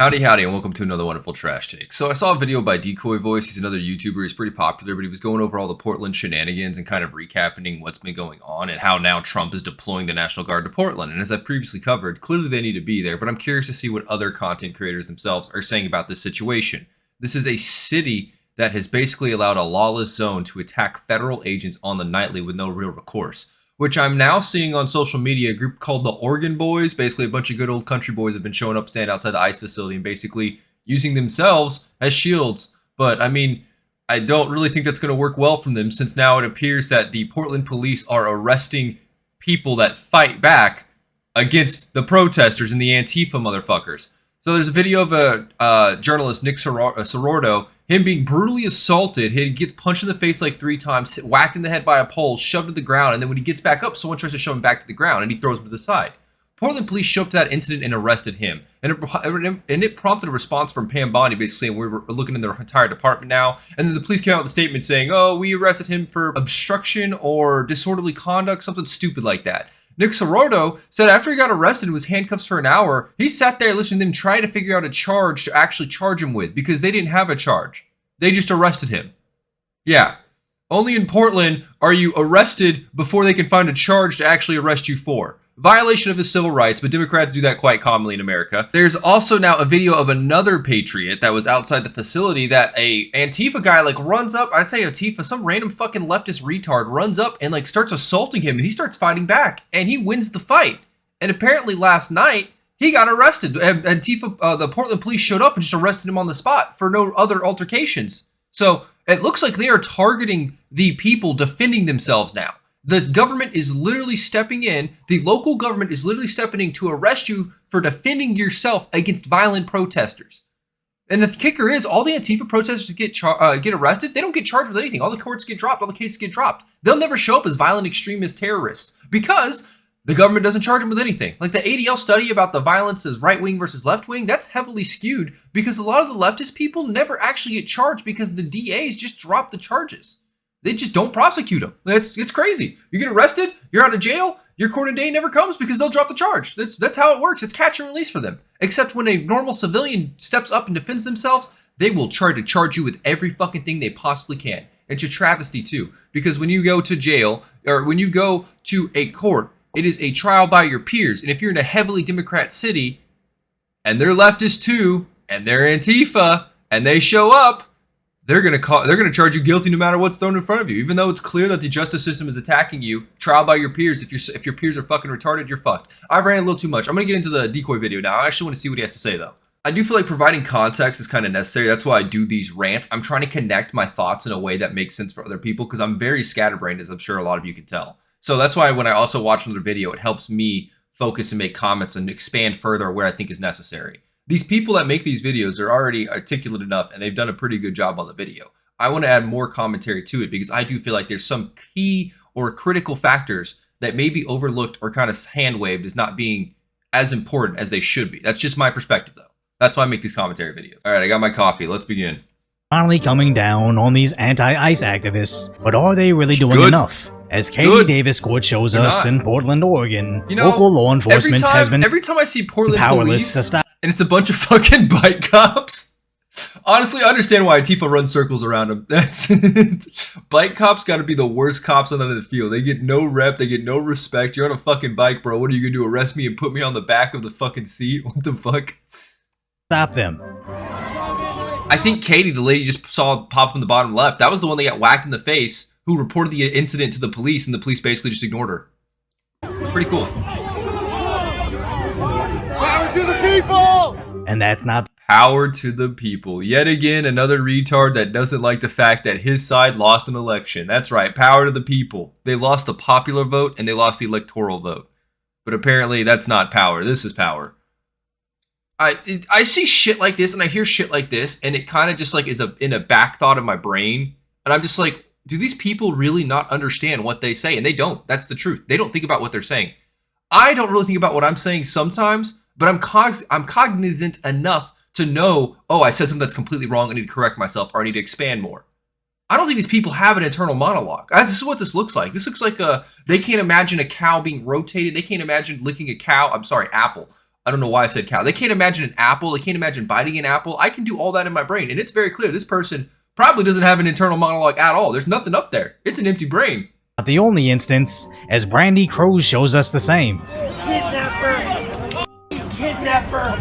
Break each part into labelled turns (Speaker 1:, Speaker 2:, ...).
Speaker 1: Howdy, howdy, and welcome to another wonderful Trash Take. So I saw a video by Decoy Voice. He's another YouTuber. He's pretty popular, but he was going over all the Portland shenanigans and kind of recapping what's been going on and how now Trump is deploying the National Guard to Portland. And as I've previously covered, clearly they need to be there, but I'm curious to see what other content creators themselves are saying about this situation. This is a city that has basically allowed a lawless zone to attack federal agents on the nightly with no real recourse, which I'm now seeing on social media. A group called the Oregon Boys, basically a bunch of good old country boys, have been showing up, standing outside the ICE facility and basically using themselves as shields. But I mean, I don't really think that's going to work well from them, since now it appears that the Portland police are arresting people that fight back against the protesters and the Antifa motherfuckers. So there's a video of a journalist, Nick Sorordo, him being brutally assaulted. He gets punched in the face like 3 times, whacked in the head by a pole, shoved to the ground, and then when he gets back up, someone tries to shove him back to the ground, and he throws him to the side. Portland police showed up to that incident and arrested him. And it prompted a response from Pam Bondi, basically saying we're looking in their entire department now. And then the police came out with a statement saying, oh, we arrested him for obstruction or disorderly conduct, something stupid like that. Nick Sorordo said after he got arrested and was handcuffed for an hour, he sat there listening to them try to figure out a charge to actually charge him with, because they didn't have a charge. They just arrested him. Yeah. Only in Portland are you arrested before they can find a charge to actually arrest you for. Violation of his civil rights, but Democrats do that quite commonly in America. There's also now a video of another patriot that was outside the facility that a Antifa guy runs up. I say Antifa, some random fucking leftist retard runs up and starts assaulting him, and he starts fighting back and he wins the fight. And apparently last night he got arrested. Antifa, the Portland police showed up and just arrested him on the spot for no other altercations. So it looks like they are targeting the people defending themselves now. The government is literally stepping in. The local government is literally stepping in to arrest you for defending yourself against violent protesters. And the kicker is, all the Antifa protesters get arrested, they don't get charged with anything. All the courts get dropped. All the cases get dropped. They'll never show up as violent extremist terrorists because the government doesn't charge them with anything. Like the ADL study about the violence as right-wing versus left-wing, that's heavily skewed because a lot of the leftist people never actually get charged because the DAs just drop the charges. They just don't prosecute them. It's crazy. You get arrested, you're out of jail, your court day never comes because they'll drop the charge. That's how it works. It's catch and release for them. Except when a normal civilian steps up and defends themselves, they will try to charge you with every fucking thing they possibly can. It's a travesty too, because when you go to jail or when you go to a court, it is a trial by your peers. And if you're in a heavily Democrat city and they're leftist too, and they're Antifa, and they show up, they're gonna charge you guilty no matter what's thrown in front of you. Even though it's clear that the justice system is attacking you, trial by your peers. If your peers are fucking retarded, you're fucked. I ran a little too much. I'm gonna get into the Decoy video now. I actually want to see what he has to say though. I do feel like providing context is kind of necessary. That's why I do these rants. I'm trying to connect my thoughts in a way that makes sense for other people because I'm very scatterbrained, as I'm sure a lot of you can tell. So that's why when I also watch another video, it helps me focus and make comments and expand further where I think is necessary. These people that make these videos are already articulate enough and they've done a pretty good job on the video. I want to add more commentary to it because I do feel like there's some key or critical factors that may be overlooked or kind of hand-waved as not being as important as they should be. That's just my perspective though. That's why I make these commentary videos. All right, I got my coffee. Let's begin.
Speaker 2: Finally coming down on these anti-ICE activists, but are they really doing enough? As Katie Davis Court shows us in Portland, Oregon, local law enforcement has been
Speaker 1: every time I see Portland
Speaker 2: powerless
Speaker 1: police,
Speaker 2: to stop.
Speaker 1: And it's a bunch of fucking bike cops. Honestly, I understand why Antifa runs circles around them. Bike cops got to be the worst cops on the field. They get no rep. They get no respect. You're on a fucking bike, bro. What are you going to do, arrest me and put me on the back of the fucking seat? What the fuck?
Speaker 2: Stop them.
Speaker 1: I think Katie, the lady you just saw pop in the bottom left, that was the one that got whacked in the face, who reported the incident to the police, and the police basically just ignored her. Pretty cool.
Speaker 3: Power to the people!
Speaker 2: And that's not
Speaker 1: power to the people. Yet again, another retard that doesn't like the fact that his side lost an election. That's right, power to the people. They lost the popular vote and they lost the electoral vote. But apparently that's not power. This is power. I see shit like this and I hear shit like this and it kind of just is in a back thought of my brain. And I'm just like, do these people really not understand what they say? And they don't. That's the truth. They don't think about what they're saying. I don't really think about what I'm saying sometimes, but I'm cognizant enough to know, oh, I said something that's completely wrong. I need to correct myself or I need to expand more. I don't think these people have an internal monologue. This is what this looks like. This looks like they can't imagine a cow being rotated. They can't imagine licking a cow. I'm sorry, apple. I don't know why I said cow. They can't imagine an apple. They can't imagine biting an apple. I can do all that in my brain. And it's very clear. This person probably doesn't have an internal monologue at all. There's nothing up there. It's an empty brain.
Speaker 2: Not the only instance, as Brandy Cruz shows us the same.
Speaker 4: Kidnapper! Kidnapper!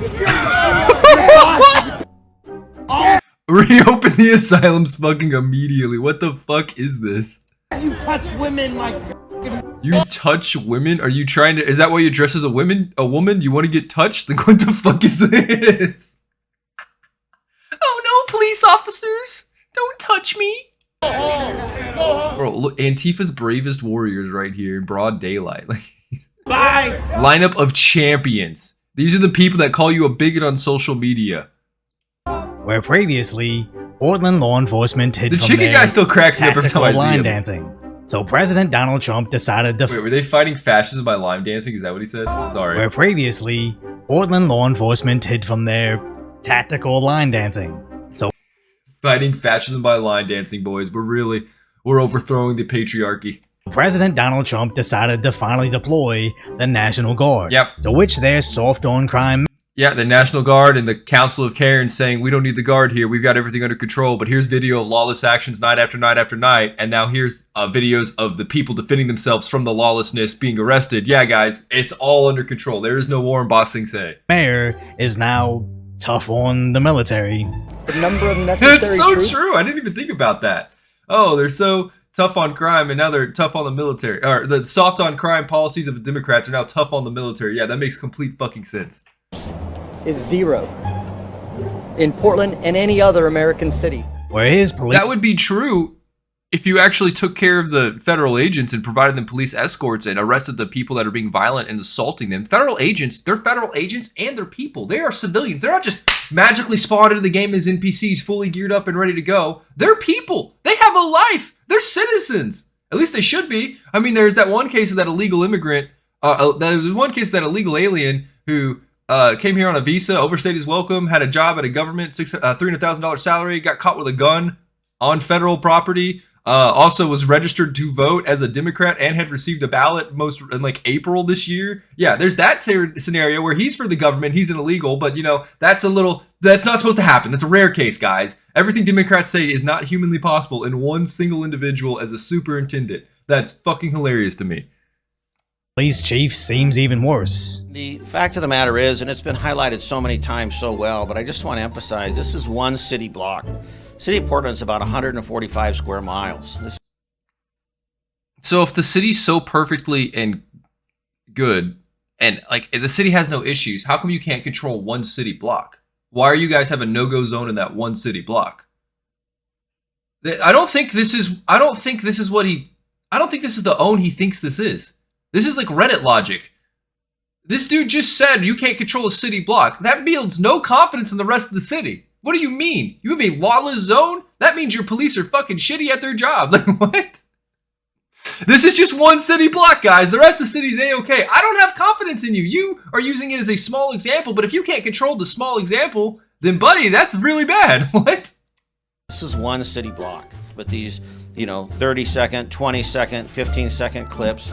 Speaker 1: Reopen the asylums fucking immediately. What the fuck is this?
Speaker 4: You touch women like...
Speaker 1: You touch women? Are you trying to... Is that why you dress as a woman? A woman? You want to get touched? Like, what the fuck is this? Oh no, police officers! Don't touch me! Bro, look, Antifa's bravest warriors right here in broad daylight. Like,
Speaker 4: Bye!
Speaker 1: lineup of champions. These are the people that call you a bigot on social media.
Speaker 2: Where previously, Portland law enforcement hid
Speaker 1: The
Speaker 2: from
Speaker 1: chicken
Speaker 2: their
Speaker 1: guy still cracks me up every time
Speaker 2: tactical
Speaker 1: I see
Speaker 2: line
Speaker 1: him.
Speaker 2: dancing. So President Donald Trump decided to...
Speaker 1: Wait, were they fighting fascism by line dancing? Is that what he said? Sorry.
Speaker 2: Where previously, Portland law enforcement hid from their tactical line dancing. So
Speaker 1: Fighting fascism by line dancing, boys. We're overthrowing the patriarchy.
Speaker 2: President Donald Trump decided to finally deploy the National Guard.
Speaker 1: Yep.
Speaker 2: To which their soft on crime
Speaker 1: Yeah, the National Guard and the Council of Cairns saying, we don't need the Guard here. We've got everything under control. But here's video of lawless actions night after night after night. And now here's videos of the people defending themselves from the lawlessness being arrested. Yeah, guys, it's all under control. There is no war in Ba Sing Se.
Speaker 2: mayor is now tough on the military.
Speaker 5: The number of necessary
Speaker 1: It's so
Speaker 5: troops
Speaker 1: true. I didn't even think about that. Oh, they're so tough on crime, and now they're tough on the military. Or the soft on crime policies of the Democrats are now tough on the military. Yeah, that makes complete fucking sense.
Speaker 5: is zero in Portland and any other American city.
Speaker 2: Where his police
Speaker 1: That would be true if you actually took care of the federal agents and provided them police escorts and arrested the people that are being violent and assaulting them. Federal agents, they're federal agents and they're people. They are civilians. They're not just magically spawned into the game as NPCs, fully geared up and ready to go. They're people. They have a life. They're citizens. At least they should be. I mean, there's that one case of that illegal immigrant. There's one case of that illegal alien who came here on a visa, overstayed his welcome, had a job at a government, $300,000 salary, got caught with a gun on federal property. Also was registered to vote as a Democrat and had received a ballot in like April this year. Yeah, there's that scenario where he's for the government, he's an illegal, but you know, that's not supposed to happen. That's a rare case, guys. Everything Democrats say is not humanly possible in one single individual as a superintendent. That's fucking hilarious to me.
Speaker 2: police chief seems even worse.
Speaker 6: The fact of the matter is, and it's been highlighted so many times so well, but I just want to emphasize, this is one city block. City of Portland is about 145 square miles.
Speaker 1: So if the city's so perfectly and good, and like the city has no issues, how come you can't control one city block? Why are you guys have a no-go zone in that one city block? I don't think this is the own he thinks this is. This is like Reddit logic. This dude just said you can't control a city block. That builds no confidence in the rest of the city. What do you mean? You have a lawless zone? That means your police are fucking shitty at their job. Like, what? This is just one city block, guys. The rest of the city's A-okay. I don't have confidence in you. You are using it as a small example, but if you can't control the small example, then buddy, that's really bad. What?
Speaker 6: This is one city block, but these, 30-second, 20-second, 15-second clips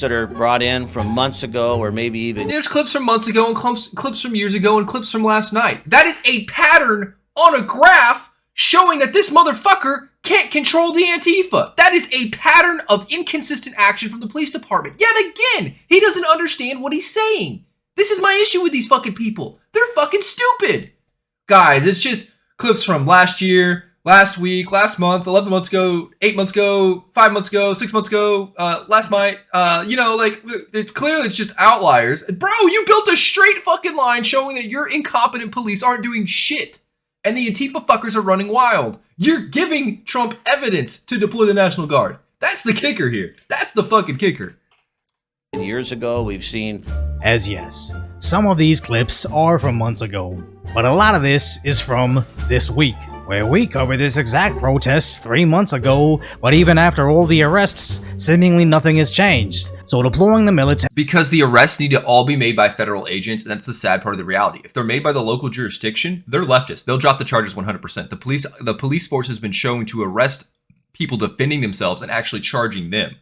Speaker 6: that are brought in from months ago or maybe even...
Speaker 1: There's clips from months ago and clips from years ago and clips from last night. That is a pattern on a graph showing that this motherfucker can't control the Antifa. That is a pattern of inconsistent action from the police department. Yet again, he doesn't understand what he's saying. This is my issue with these fucking people. They're fucking stupid. Guys, it's just clips from last year, last week, last month, 11 months ago, 8 months ago, 5 months ago, 6 months ago, last night. It's clearly it's just outliers. Bro, you built a straight fucking line showing that your incompetent police aren't doing shit. And the Antifa fuckers are running wild. You're giving Trump evidence to deploy the National Guard. That's the kicker here. That's the fucking kicker.
Speaker 6: Years ago, we've seen...
Speaker 2: As yes, some of these clips are from months ago, but a lot of this is from this week, where we covered this exact protest 3 months ago, but even after all the arrests, seemingly nothing has changed. So deploying the military...
Speaker 1: Because the arrests need to all be made by federal agents, and that's the sad part of the reality. If they're made by the local jurisdiction, they're leftists. They'll drop the charges 100%. The police force has been shown to arrest people defending themselves and actually charging them.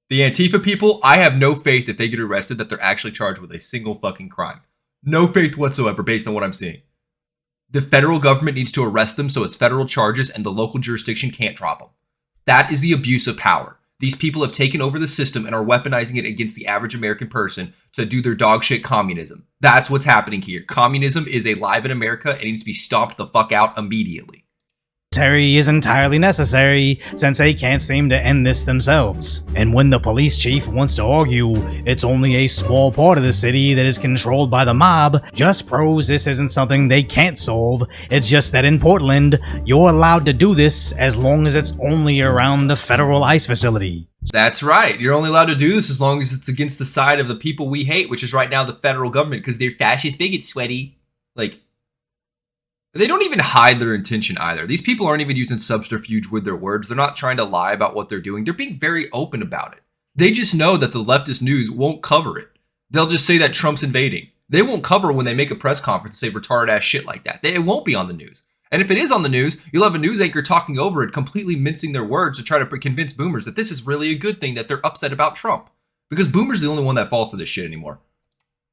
Speaker 1: The Antifa people, I have no faith if they get arrested that they're actually charged with a single fucking crime. No faith whatsoever based on what I'm seeing. The federal government needs to arrest them so it's federal charges and the local jurisdiction can't drop them. That is the abuse of power. These people have taken over the system and are weaponizing it against the average American person to do their dog shit communism. That's what's happening here. Communism is alive in America and needs to be stomped the fuck out immediately.
Speaker 2: Military is entirely necessary since they can't seem to end this themselves. And when the police chief wants to argue it's only a small part of the city that is controlled by the mob, just proves this isn't something they can't solve. It's just that in Portland, you're allowed to do this as long as it's only around the federal ICE facility.
Speaker 1: That's right. You're only allowed to do this as long as it's against the side of the people we hate, which is right now the federal government, because they're fascist bigots, sweaty. Like, they don't even hide their intention either. These people aren't even using subterfuge with their words. They're not trying to lie about what they're doing. They're being very open about it. They just know that the leftist news won't cover it. They'll just say that Trump's invading. They won't cover when they make a press conference and say retarded ass shit like that. It won't be on the news. And if it is on the news, you'll have a news anchor talking over it, completely mincing their words to try to convince boomers that this is really a good thing, that they're upset about Trump. Because boomers are the only one that falls for this shit anymore.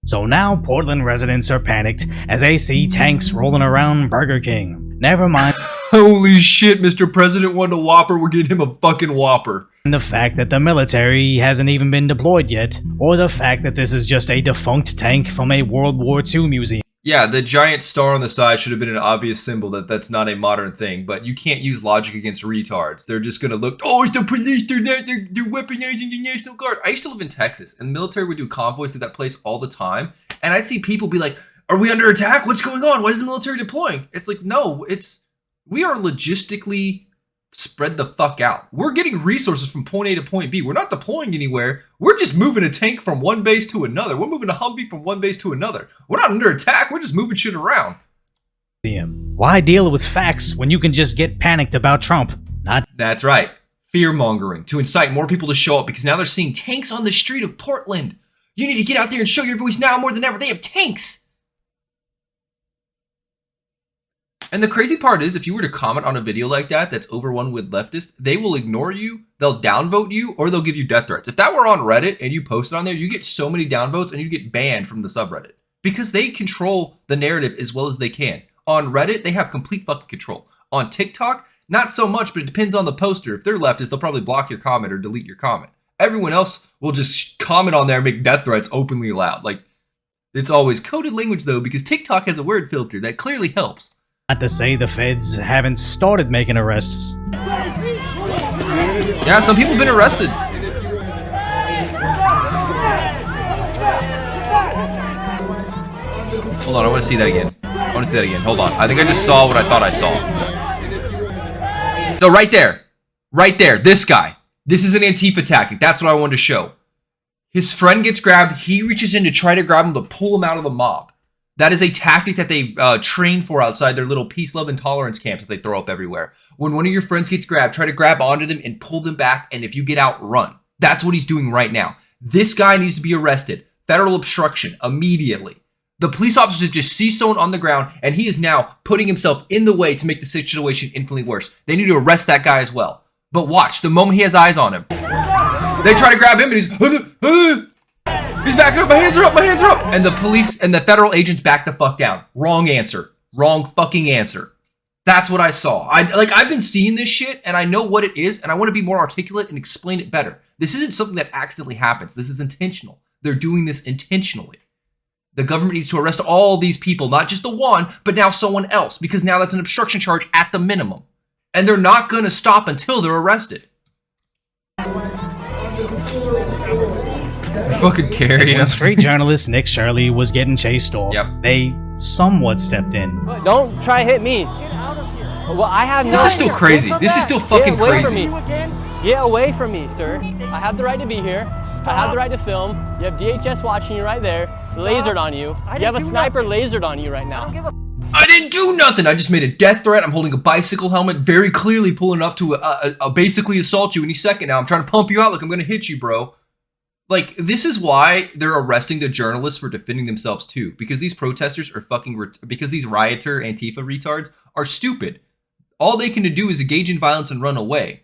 Speaker 2: So now Portland residents are panicked as they see tanks rolling around Burger King. Never mind
Speaker 1: Holy shit, Mr. President wanted a Whopper, we're getting him a fucking Whopper.
Speaker 2: the fact that the military hasn't even been deployed yet, or the fact that this is just a defunct tank from a World War II museum.
Speaker 1: Yeah, the giant star on the side should have been an obvious symbol that that's not a modern thing, but you can't use logic against retards. They're just gonna look, oh, it's the police, they're weaponizing the National Guard. I used to live in Texas, and the military would do convoys to that place all the time, and I'd see people be like, are we under attack? What's going on? Why is the military deploying? It's like, no, we are logistically spread the fuck out. We're getting resources from point A to point B. We're not deploying anywhere. We're just moving a tank from one base to another. We're moving a Humvee from one base to another. We're not under attack. We're just moving shit around.
Speaker 2: Why deal with facts when you can just get panicked about Trump?
Speaker 1: That's right. Fear mongering to incite more people to show up because now they're seeing tanks on the street of Portland. You need to get out there and show your voice now more than ever. They have tanks. And the crazy part is, if you were to comment on a video like that that's overrun with leftists, they will ignore you, they'll downvote you, or they'll give you death threats. If that were on Reddit and you posted on there, you get so many downvotes and you get banned from the subreddit. Because they control the narrative as well as they can. On Reddit, they have complete fucking control. On TikTok, not so much, but it depends on the poster. If they're leftist, they'll probably block your comment or delete your comment. Everyone else will just comment on there and make death threats openly loud. Like, it's always coded language though, because TikTok has a word filter that clearly helps.
Speaker 2: Not to say the feds haven't started making arrests.
Speaker 1: Yeah, some people have been arrested. Hold on, I want to see that again. Hold on. I think I just saw what I thought I saw. So right there, this guy. This is an Antifa tactic. That's what I wanted to show. His friend gets grabbed. He reaches in to try to grab him to pull him out of the mob. That is a tactic that they train for outside their little peace, love, and tolerance camps that they throw up everywhere. When one of your friends gets grabbed, try to grab onto them and pull them back, and if you get out, run. That's what he's doing right now. This guy needs to be arrested. Federal obstruction, immediately. The police officers just see someone on the ground, and he is now putting himself in the way to make the situation infinitely worse. They need to arrest that guy as well. But watch, the moment he has eyes on him, they try to grab him, and he's backing up, my hands are up, and the police and the federal agents back the fuck down. Wrong answer. Wrong fucking answer. That's what I saw. I've been seeing this shit, and I know what it is, and I want to be more articulate and explain it better. This isn't something that accidentally happens. This is intentional. They're doing this intentionally. The government needs to arrest all these people, not just the one, but now someone else, because now that's an obstruction charge at the minimum. And they're not going to stop until they're arrested. Fucking care,
Speaker 2: When street journalist Nick Shirley was getting chased off, they somewhat stepped in.
Speaker 7: Don't try to hit me. Well, I have no.
Speaker 1: This is still crazy. This is still fucking crazy.
Speaker 7: Get away from me, sir. I have the right to be here. I have the right to film. You have DHS watching you right there, lasered on you. You have a sniper lasered on you right now.
Speaker 1: I didn't do nothing. I just made a death threat. I'm holding a bicycle helmet, very clearly pulling up to basically assault you any second now. I'm trying to pump you out like I'm going to hit you, bro. Like, this is why they're arresting the journalists for defending themselves too. Because these protesters are because these rioter Antifa retards are stupid. All they can do is engage in violence and run away.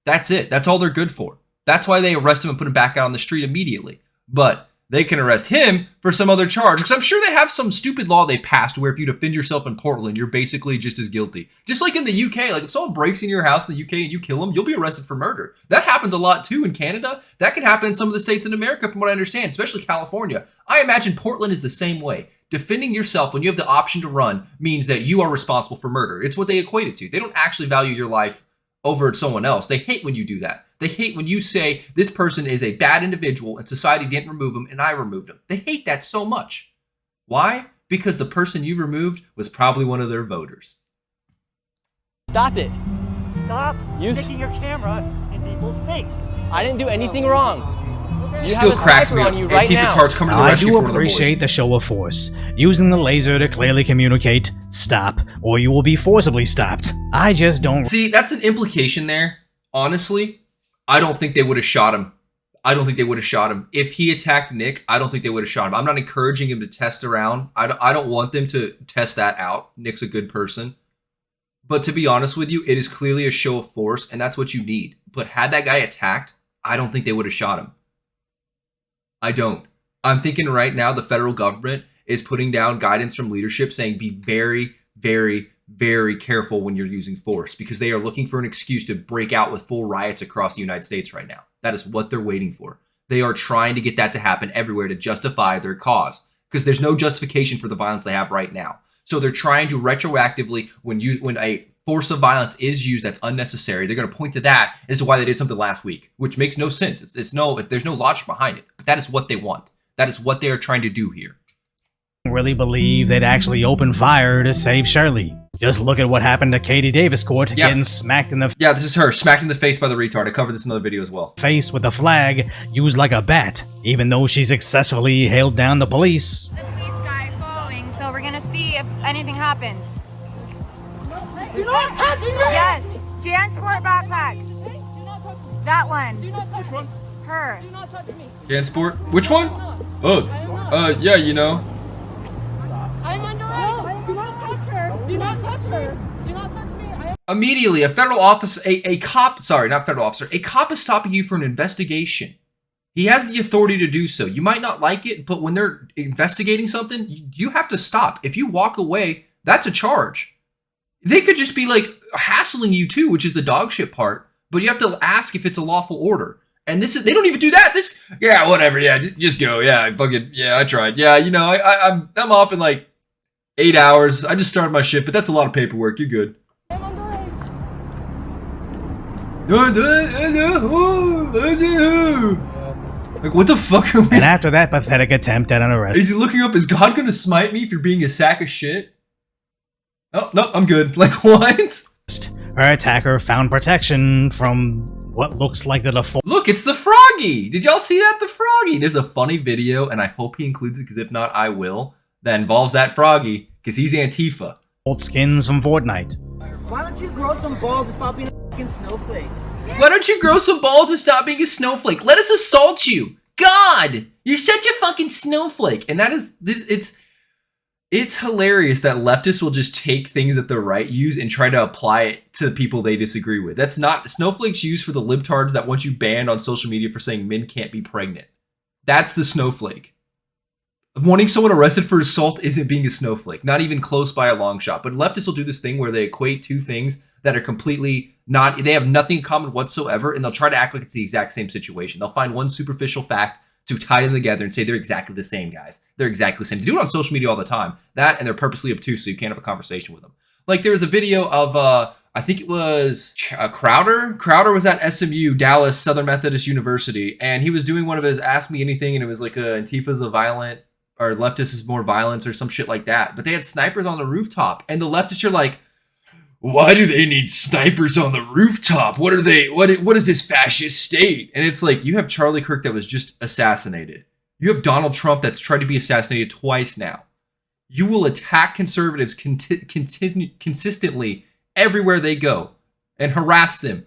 Speaker 1: That's it. That's all they're good for. That's why they arrest him and put him back out on the street immediately. But they can arrest him for some other charge. Because I'm sure they have some stupid law they passed where if you defend yourself in Portland, you're basically just as guilty. Just like in the UK, like if someone breaks into your house in the UK and you kill them, you'll be arrested for murder. That happens a lot too in Canada. That can happen in some of the states in America from what I understand, especially California. I imagine Portland is the same way. Defending yourself when you have the option to run means that you are responsible for murder. It's what they equate it to. They don't actually value your life over someone else. They hate when you do that. They hate when you say this person is a bad individual and society didn't remove him and I removed him. They hate that so much. Why? Because the person you removed was probably one of their voters.
Speaker 7: Stop it.
Speaker 4: Stop
Speaker 7: You-
Speaker 4: sticking your camera in people's face.
Speaker 7: I didn't do anything wrong. You
Speaker 1: Still
Speaker 7: have a
Speaker 1: cracks me
Speaker 7: sniper
Speaker 1: up.
Speaker 7: on you right
Speaker 1: Antifa
Speaker 7: now.
Speaker 1: tards coming to
Speaker 2: Now,
Speaker 1: the
Speaker 2: I
Speaker 1: rescue
Speaker 2: do
Speaker 1: for one of the boys.
Speaker 2: appreciate the show of force. Using the laser to clearly communicate, stop, or you will be forcibly stopped. I just don't
Speaker 1: See, that's an implication there. Honestly, I don't think they would have shot him. I don't think they would have shot him. If he attacked Nick, I don't think they would have shot him. I'm not encouraging him to test around. I don't want them to test that out. Nick's a good person. But to be honest with you, it is clearly a show of force, and that's what you need. But had that guy attacked, I don't think they would have shot him. I don't. I'm thinking right now the federal government is putting down guidance from leadership saying be very, very, very careful when you're using force because they are looking for an excuse to break out with full riots across the United States right now. That is what they're waiting for. They are trying to get that to happen everywhere to justify their cause because there's no justification for the violence they have right now. So they're trying to retroactively, when a force of violence is used that's unnecessary, they're going to point to that as to why they did something last week, which makes no sense. There's no logic behind it. But that is what they want. That is what they are trying to do here.
Speaker 2: really believe they'd actually open fire to save Shirley. Just look at what happened to Katie Davis Court getting smacked in the
Speaker 1: Yeah, this is her, smacked in the face by the retard. I covered this in another video as well.
Speaker 2: face with the flag used like a bat, even though she successfully held down the police.
Speaker 8: The police guy following, so we're gonna see if anything happens.
Speaker 9: Do not touch me!
Speaker 8: Yes, JanSport backpack. That one.
Speaker 9: Do not touch me!
Speaker 8: Her.
Speaker 9: Do not touch me!
Speaker 1: JanSport? Which one? Oh, yeah, you know.
Speaker 9: I'm underage! Do not touch her! Do not touch her! Do not touch me!
Speaker 1: Immediately, a federal officer, a cop, sorry, not federal officer, a cop is stopping you for an investigation. He has the authority to do so. You might not like it, but when they're investigating something, you have to stop. If you walk away, that's a charge. They could just be like hassling you too, which is the dog shit part, but you have to ask if it's a lawful order. And this is, they don't even do that. This, yeah, whatever. Yeah, just go. Yeah, I tried. Yeah, you know, I'm off in like 8 hours. I just started my shift, but that's a lot of paperwork. You're good.
Speaker 9: I'm underage!
Speaker 1: Like, what the fuck are we?
Speaker 2: And after that pathetic attempt at an arrest,
Speaker 1: Is he looking up, is God gonna smite me for being a sack of shit? Oh, no, I'm good. Like, what?
Speaker 2: her attacker found protection from what looks like the default
Speaker 1: Look, it's the Froggy! Did y'all see that? The Froggy! There's a funny video, and I hope he includes it, because if not, I will, that involves that Froggy, because he's Antifa.
Speaker 2: skins from Fortnite.
Speaker 4: Why don't you grow some balls and stop being a fucking snowflake?
Speaker 1: Why don't you grow some balls and stop being a snowflake? Let us assault you! God! You're such a fucking snowflake! And that is, it's hilarious that leftists will just take things that the right use and try to apply it to people they disagree with. That's not, snowflakes used for the libtards that want you banned on social media for saying men can't be pregnant. That's the snowflake. Wanting someone arrested for assault isn't being a snowflake, not even close by a long shot. But leftists will do this thing where they equate two things that are completely not, they have nothing in common whatsoever, and they'll try to act like it's the exact same situation. They'll find one superficial fact to tie them together and say they're exactly the same, guys. They're exactly the same. They do it on social media all the time. That, and they're purposely obtuse, so you can't have a conversation with them. Like, there was a video of, I think it was Crowder. Crowder was at SMU, Dallas Southern Methodist University, and he was doing one of his Ask Me Anything, and it was like Antifa's a violent, or leftist is more violence, or some shit like that. But they had snipers on the rooftop, and the leftists are like, why do they need snipers on the rooftop? What are they, what is this fascist state? And it's like, you have Charlie Kirk that was just assassinated. You have Donald Trump that's tried to be assassinated twice now. You will attack conservatives consistently everywhere they go and harass them.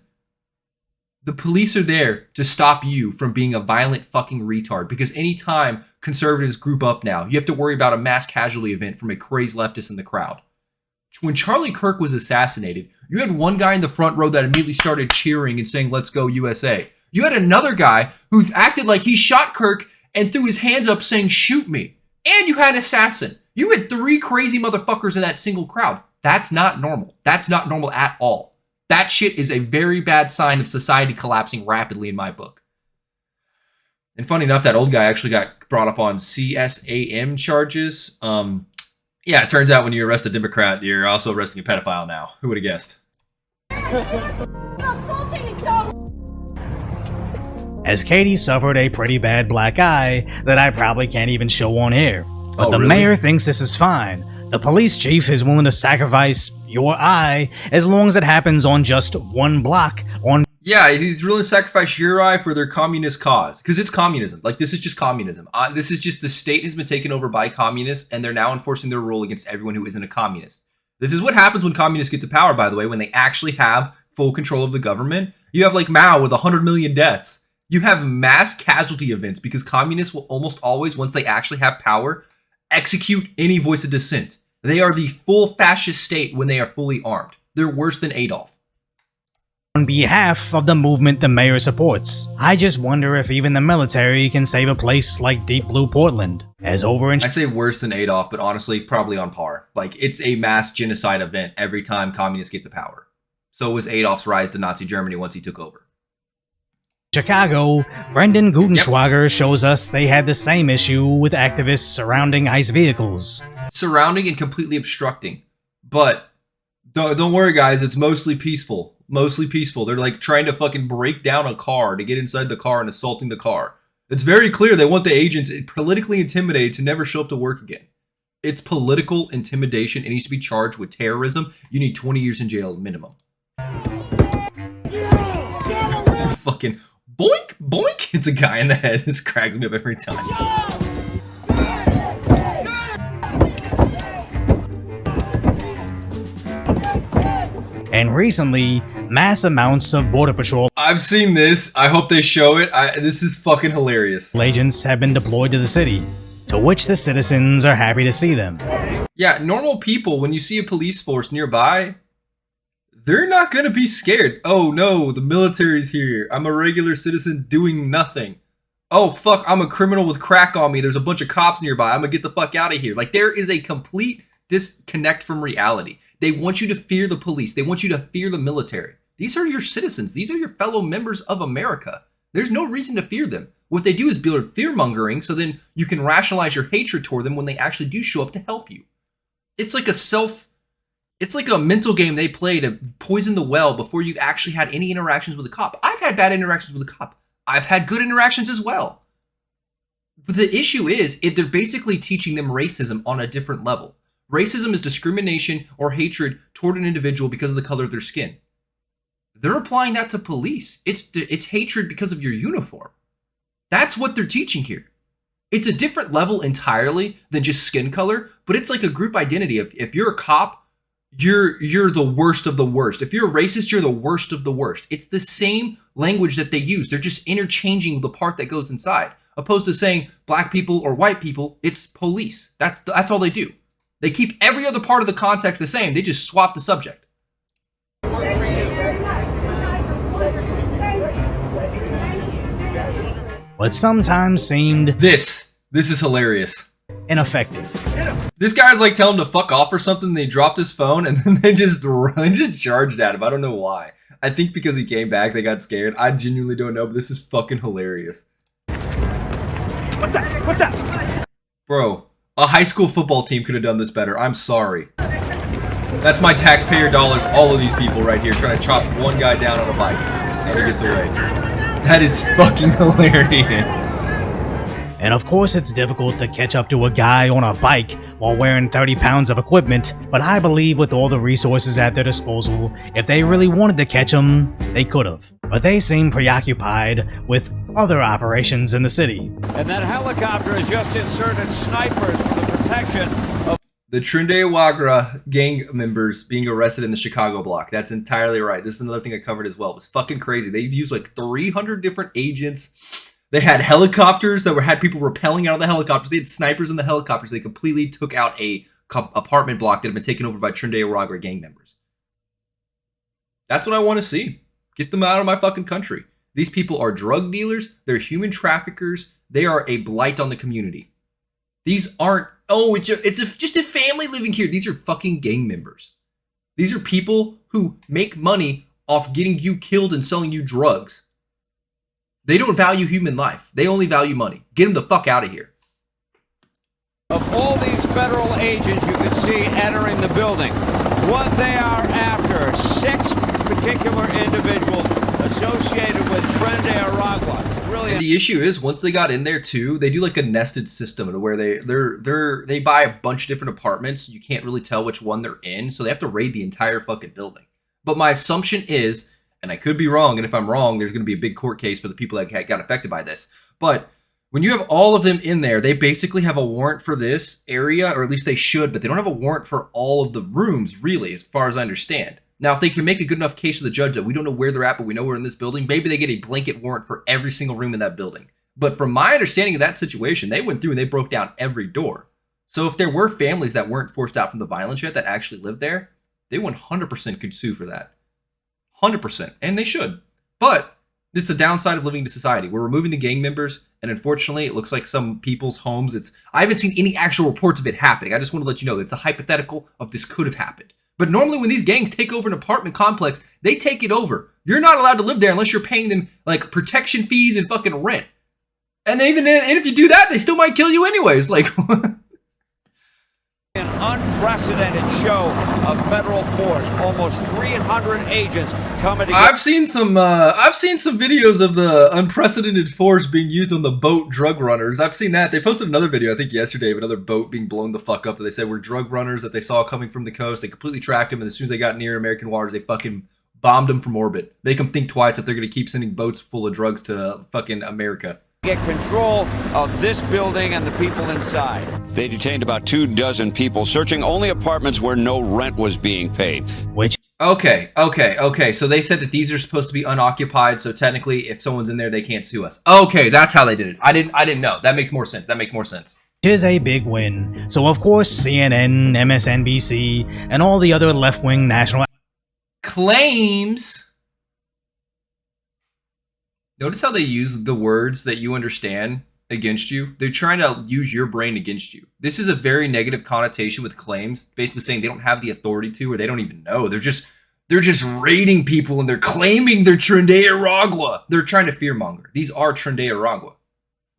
Speaker 1: The police are there to stop you from being a violent fucking retard, because anytime conservatives group up now, you have to worry about a mass casualty event from a crazed leftist in the crowd. When Charlie Kirk was assassinated, you had one guy in the front row that immediately started cheering and saying, "Let's go USA." You had another guy who acted like he shot Kirk and threw his hands up saying, "Shoot me." And you had an assassin. You had 3 crazy motherfuckers in that single crowd. That's not normal. That's not normal at all. That shit is a very bad sign of society collapsing rapidly in my book. And funny enough, that old guy actually got brought up on CSAM charges. Yeah, it turns out when you arrest a Democrat, you're also arresting a pedophile now. Who would have guessed?
Speaker 2: As Katie suffered a pretty bad black eye that I probably can't even show on air. But the
Speaker 1: really?
Speaker 2: mayor thinks this is fine. The police chief is willing to sacrifice your eye as long as it happens on just one block on.
Speaker 1: Yeah, he's willing to sacrifice your eye for their communist cause. Because it's communism. Like, this is just communism. This is just the state has been taken over by communists, and they're now enforcing their rule against everyone who isn't a communist. This is what happens when communists get to power, by the way, when they actually have full control of the government. You have, like, Mao with 100 million deaths. You have mass casualty events because communists will almost always, once they actually have power, execute any voice of dissent. They are the full fascist state when they are fully armed. They're worse than Adolf.
Speaker 2: On behalf of the movement the mayor supports. I just wonder if even the military can save a place like Deep Blue Portland. As over in
Speaker 1: I say worse than Adolf, but honestly, probably on par. Like, it's a mass genocide event every time communists get to power. So was Adolf's rise to Nazi Germany once he took over.
Speaker 2: Chicago, Brendan Gutenschwager shows us they had the same issue with activists surrounding ICE vehicles.
Speaker 1: Surrounding and completely obstructing. But don't worry, guys, it's mostly peaceful. Mostly peaceful. They're like trying to fucking break down a car to get inside the car and assaulting the car. It's very clear they want the agents politically intimidated to never show up to work again. It's political intimidation. It needs to be charged with terrorism. You need 20 years in jail minimum. Fucking boink, boink. It's a guy in the head. This cracks me up every time.
Speaker 2: And recently, mass amounts of Border Patrol
Speaker 1: I've seen this. I hope they show it. This is fucking hilarious.
Speaker 2: agents have been deployed to the city, to which the citizens are happy to see them.
Speaker 1: Yeah, normal people, when you see a police force nearby, they're not going to be scared. Oh no, the military's here. I'm a regular citizen doing nothing. Oh fuck, I'm a criminal with crack on me. There's a bunch of cops nearby. I'm going to get the fuck out of here. Like, there is a complete disconnect from reality. They want you to fear the police. They want you to fear the military. These are your citizens. These are your fellow members of America. There's no reason to fear them. What they do is build fear-mongering so then you can rationalize your hatred toward them when they actually do show up to help you. It's like a mental game they play to poison the well before you've actually had any interactions with a cop. I've had bad interactions with a cop. I've had good interactions as well. But the issue is, they're basically teaching them racism on a different level. Racism is discrimination or hatred toward an individual because of the color of their skin. They're applying that to police. It's hatred because of your uniform. That's what they're teaching here. It's a different level entirely than just skin color, but it's like a group identity. If you're a cop, you're the worst of the worst. If you're a racist, you're the worst of the worst. It's the same language that they use. They're just interchanging the part that goes inside. Opposed to saying black people or white people, it's police. That's all they do. They keep every other part of the context the same. They just swap the subject.
Speaker 2: But sometimes seemed
Speaker 1: This is hilarious.
Speaker 2: ineffective.
Speaker 1: This guy's like telling him to fuck off or something. They dropped his phone and then they just charged at him. I don't know why. I think because he came back, they got scared. I genuinely don't know, but this is fucking hilarious.
Speaker 3: What's that?
Speaker 1: Bro, a high school football team could have done this better. I'm sorry. That's my taxpayer dollars, all of these people right here trying to chop one guy down on a bike. And he gets away. That is fucking hilarious.
Speaker 2: And of course it's difficult to catch up to a guy on a bike while wearing 30 pounds of equipment, but I believe with all the resources at their disposal, if they really wanted to catch him, they could have. But they seem preoccupied with other operations in the city.
Speaker 3: And that helicopter has just inserted snipers for the protection of
Speaker 1: The Trinde Wagra gang members being arrested in the Chicago block. That's entirely right. This is another thing I covered as well. It was fucking crazy. They've used like 300 different agents. They had helicopters that had people rappelling out of the helicopters. They had snipers in the helicopters. They completely took out a apartment block that had been taken over by Trinde Wagra gang members. That's what I want to see. Get them out of my fucking country. These people are drug dealers. They're human traffickers. They are a blight on the community. These aren't, oh, just a family living here. These are fucking gang members. These are people who make money off getting you killed and selling you drugs. They don't value human life. They only value money. Get them the fuck out of here.
Speaker 3: Of all these federal agents you can see entering the building, what they are after, 6 particular individuals associated with Tren de Aragua. It's really
Speaker 1: And the issue is, once they got in there too, they do like a nested system to where they buy a bunch of different apartments. You can't really tell which one they're in, so they have to raid the entire fucking building. But my assumption is, and I could be wrong, and if I'm wrong, there's going to be a big court case for the people that got affected by this. But when you have all of them in there, they basically have a warrant for this area, or at least they should, but they don't have a warrant for all of the rooms, really, as far as I understand. Now, if they can make a good enough case to the judge that we don't know where they're at, but we know we're in this building, maybe they get a blanket warrant for every single room in that building. But from my understanding of that situation, they went through and they broke down every door. So if there were families that weren't forced out from the violence yet that actually lived there, they 100% could sue for that. 100%. And they should. But this is a downside of living in society. We're removing the gang members, and unfortunately, it looks like some people's homes, I haven't seen any actual reports of it happening. I just want to let you know it's a hypothetical of this could have happened. But normally when these gangs take over an apartment complex, they take it over. You're not allowed to live there unless you're paying them like protection fees and fucking rent. And if you do that, they still might kill you anyways. Like
Speaker 3: an unprecedented show of federal force. Almost 300 agents coming together.
Speaker 1: I've seen some videos of the unprecedented force being used on the boat drug runners. I've seen that. They posted another video, I think yesterday, of another boat being blown the fuck up that they said were drug runners that they saw coming from the coast. They completely tracked them, and as soon as they got near American waters, they fucking bombed them from orbit. Make them think twice if they're going to keep sending boats full of drugs to fucking America.
Speaker 3: Get control of this building and the people inside.
Speaker 10: They detained about 24 people, searching only apartments where no rent was being paid.
Speaker 2: Which
Speaker 1: Okay. So they said that these are supposed to be unoccupied, so technically if someone's in there, they can't sue us. Okay, that's how they did it. I didn't know. That makes more sense.
Speaker 2: is a big win. So of course CNN, MSNBC, and all the other left-wing national
Speaker 1: Claims. Notice how they use the words that you understand against you. They're trying to use your brain against you. This is a very negative connotation with claims, basically saying they don't have the authority to, or they don't even know. They're just raiding people and they're claiming they're Tren de Aragua. They're trying to fearmonger. These are Tren de Aragua.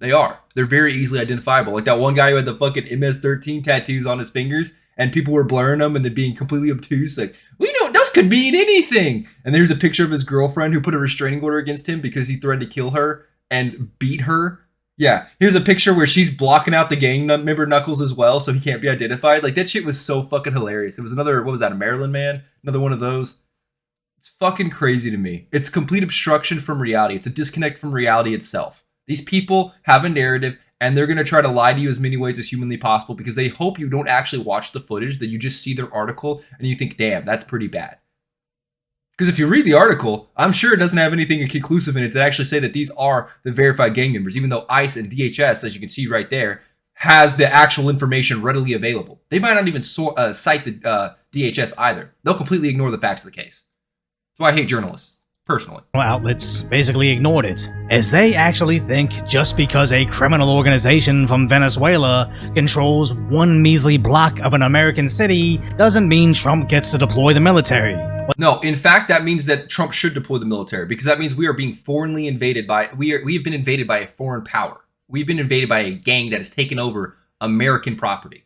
Speaker 1: They are. They're very easily identifiable. Like that one guy who had the fucking MS-13 tattoos on his fingers, and people were blurring them and then being completely obtuse. Like, we don't, those could mean anything. And there's a picture of his girlfriend who put a restraining order against him because he threatened to kill her and beat her. Yeah, here's a picture where she's blocking out the gang member Knuckles as well, so he can't be identified. Like, that shit was so fucking hilarious. It was another, what was that, a Maryland man? Another one of those. It's fucking crazy to me. It's complete obstruction from reality. It's a disconnect from reality itself. These people have a narrative, and they're going to try to lie to you as many ways as humanly possible because they hope you don't actually watch the footage, that you just see their article and you think, damn, that's pretty bad. Because if you read the article, I'm sure it doesn't have anything conclusive in it that actually say that these are the verified gang members, even though ICE and DHS, as you can see right there, has the actual information readily available. They might not even cite the DHS either. They'll completely ignore the facts of the case. That's why I hate journalists. Personally.
Speaker 2: Outlets basically ignored it, as they actually think just because a criminal organization from Venezuela controls one measly block of an American city doesn't mean Trump gets to deploy the military.
Speaker 1: No, in fact, that means that Trump should deploy the military, because that means we are being foreignly invaded by, we have been invaded by a foreign power. We've been invaded by a gang that has taken over American property.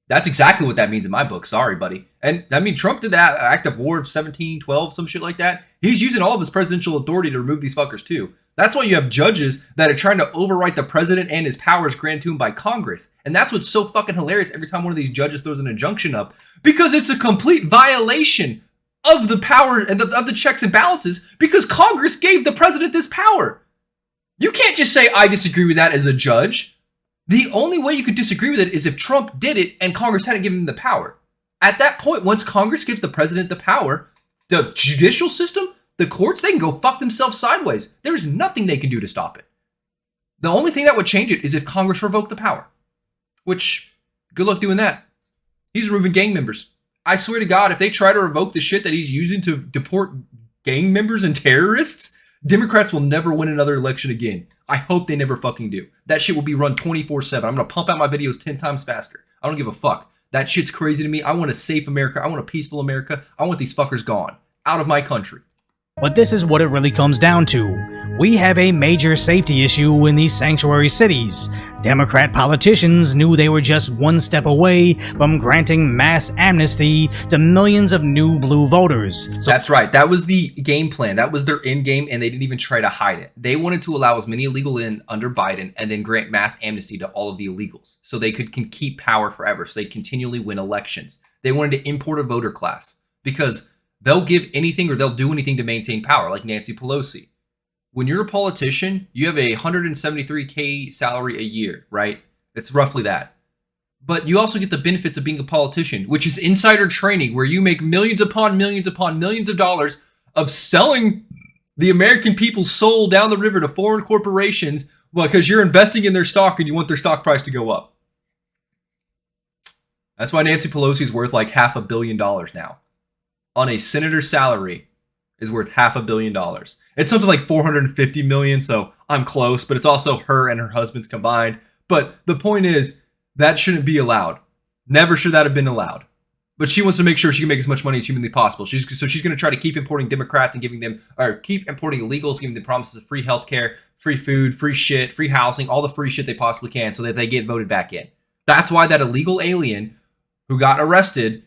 Speaker 1: That's exactly what that means in my book. Sorry, buddy. And I mean, Trump did that act of war of 1712, some shit like that. He's using all of his presidential authority to remove these fuckers too. That's why you have judges that are trying to overwrite the president and his powers granted to him by Congress. And that's what's so fucking hilarious every time one of these judges throws an injunction up, because it's a complete violation of the power and of the checks and balances, because Congress gave the president this power. You can't just say, I disagree with that as a judge. The only way you could disagree with it is if Trump did it and Congress hadn't given him the power. At that point, once Congress gives the president the power, the judicial system, the courts, they can go fuck themselves sideways. There's nothing they can do to stop it. The only thing that would change it is if Congress revoked the power. Which, good luck doing that. He's removing gang members. I swear to God, if they try to revoke the shit that he's using to deport gang members and terrorists, Democrats will never win another election again. I hope they never fucking do. That shit will be run 24/7. I'm gonna pump out my videos 10 times faster. I don't give a fuck. That shit's crazy to me. I want a safe America. I want a peaceful America. I want these fuckers gone. Out of my country.
Speaker 2: But this is what it really comes down to. We have a major safety issue in these sanctuary cities. Democrat politicians knew they were just one step away from granting mass amnesty to millions of new blue voters. So
Speaker 1: that's right. That was the game plan. That was their end game, and they didn't even try to hide it. They wanted to allow as many illegal in under Biden and then grant mass amnesty to all of the illegals so they can keep power forever, so they continually win elections. They wanted to import a voter class because they'll give anything or they'll do anything to maintain power, like Nancy Pelosi. When you're a politician, you have a $173K salary a year, right? It's roughly that. But you also get the benefits of being a politician, which is insider training, where you make millions upon millions upon millions of dollars of selling the American people's soul down the river to foreign corporations because you're investing in their stock and you want their stock price to go up. That's why Nancy Pelosi is worth like $500 million now. On a senator's salary is worth $500 million. It's something like 450 million, so I'm close, but it's also her and her husband's combined. But the point is, that shouldn't be allowed. Never should that have been allowed. But she wants to make sure she can make as much money as humanly possible. She's going to try to keep importing Democrats and keep importing illegals, giving them promises of free healthcare, free food, free shit, free housing, all the free shit they possibly can so that they get voted back in. That's why that illegal alien who got arrested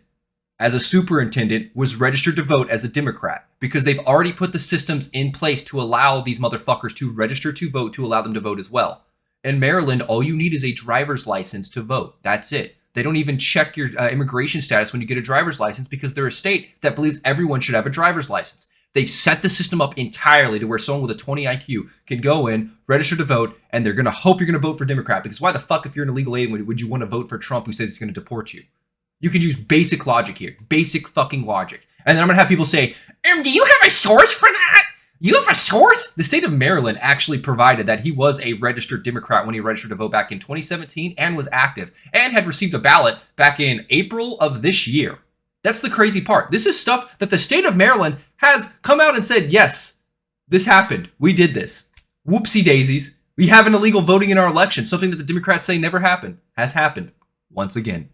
Speaker 1: as a superintendent was registered to vote as a Democrat, because they've already put the systems in place to allow these motherfuckers to register to vote, to allow them to vote as well. In Maryland, all you need is a driver's license to vote. That's it. They don't even check your immigration status when you get a driver's license because they're a state that believes everyone should have a driver's license. They've set the system up entirely to where someone with a 20 IQ can go in, register to vote, and they're going to hope you're going to vote for Democrat, because why the fuck, if you're an illegal alien, would you want to vote for Trump who says he's going to deport you? You can use basic logic here. Basic fucking logic. And then I'm going to have people say, do you have a source for that? You have a source? The state of Maryland actually provided that he was a registered Democrat when he registered to vote back in 2017 and was active and had received a ballot back in April of this year. That's the crazy part. This is stuff that the state of Maryland has come out and said, yes, this happened. We did this. Whoopsie daisies. We have an illegal voting in our election. Something that the Democrats say never happened. Has happened. Once again.